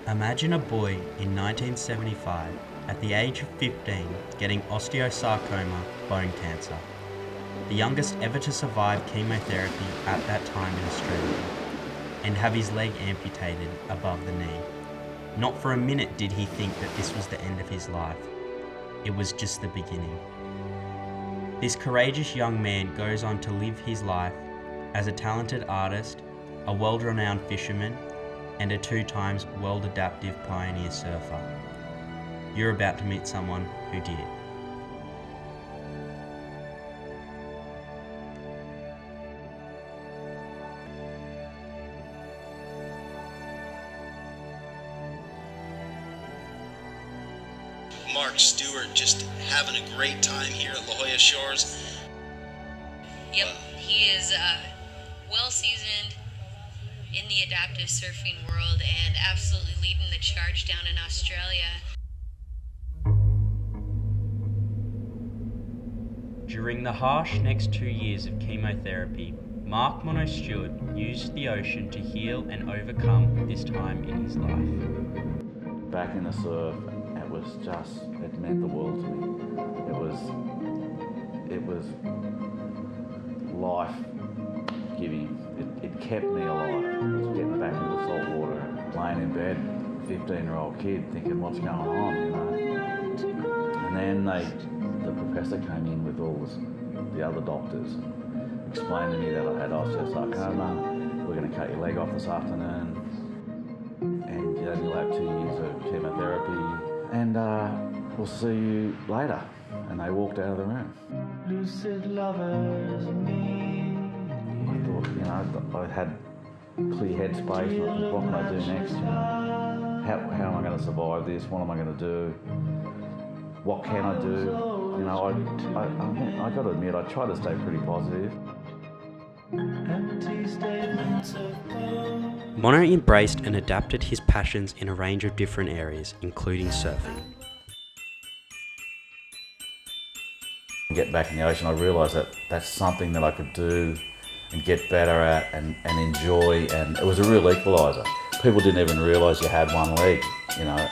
Imagine a boy in 1975, at the age of 15, getting osteosarcoma bone cancer, the youngest ever to survive chemotherapy at that time in Australia, and have his leg amputated above the knee. Not for a minute did he think that this was the end of his life. It was just the beginning. This courageous young man goes on to live his life as a talented artist, a world-renowned fisherman, and a 2 times world adaptive pioneer surfer. You're about to meet someone who did. Mark Stewart just having a great time here at La Jolla Shores. Yep, he is well seasoned in the adaptive surfing world and absolutely leading the charge down in Australia. During the harsh next 2 years of chemotherapy, Mark Mono Stewart used the ocean to heal and overcome this time in his life. Back in the surf, it meant the world to me. It was life-giving. It kept me alive. It was getting back into the salt water, laying in bed, 15-year-old kid thinking, what's going on, you know? And then the professor came in with all the other doctors and explained to me that I had osteosarcoma. We're going to cut your leg off this afternoon. And you'll have 2 years of chemotherapy. And we'll see you later. And they walked out of the room. Lucid lovers, me. I thought, you know, I had clear headspace. And I thought, what can I do next? You know, how am I going to survive this? What am I going to do? What can I do? You know, I got to admit, I try to stay pretty positive. Mono embraced and adapted his passions in a range of different areas, including surfing. Get back in the ocean, I realised that that's something that I could do and get better at and enjoy, and it was a real equaliser. People didn't even realise you had one leg, you know.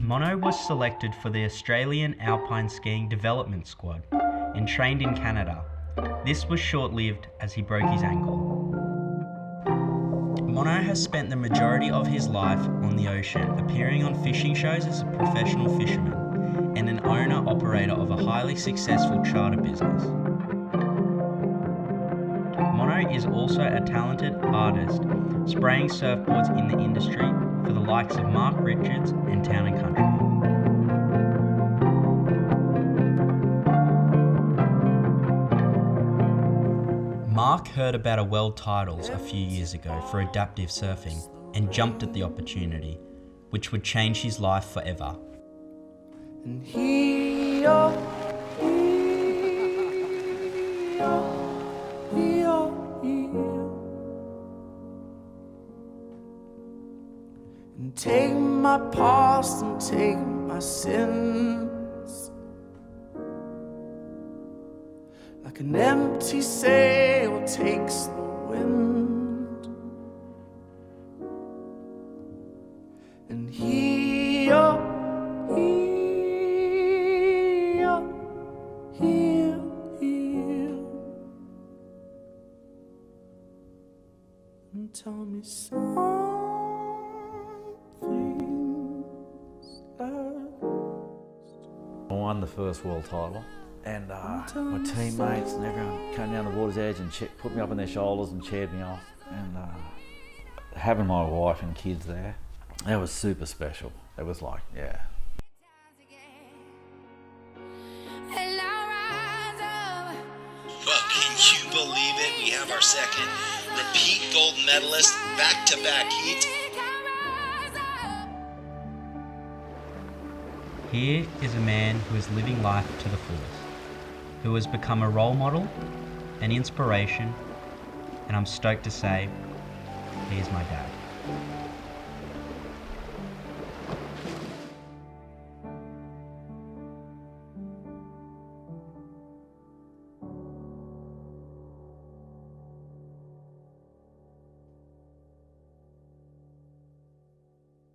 Mono was selected for the Australian Alpine Skiing Development Squad and trained in Canada. This was short-lived as he broke his ankle. Mono has spent the majority of his life on the ocean, appearing on fishing shows as a professional fisherman and an owner-operator of a highly successful charter business. Mono is also a talented artist, spraying surfboards in the industry for the likes of Mark Richards and Town & Country. Mark heard about a world titles a few years ago for adaptive surfing and jumped at the opportunity, which would change his life forever. And take my past and take my sins, like an empty sail takes the wind, and heal, and tell me something. I won the first world title, and my teammates and everyone came down the water's edge and put me up on their shoulders and cheered me off. And having my wife and kids there, that was super special. It was like, yeah. believe it? We have our second repeat gold medalist, back-to-back heats. Here is a man who is living life to the fullest, who has become a role model, an inspiration, and I'm stotoked to say, he is my dad.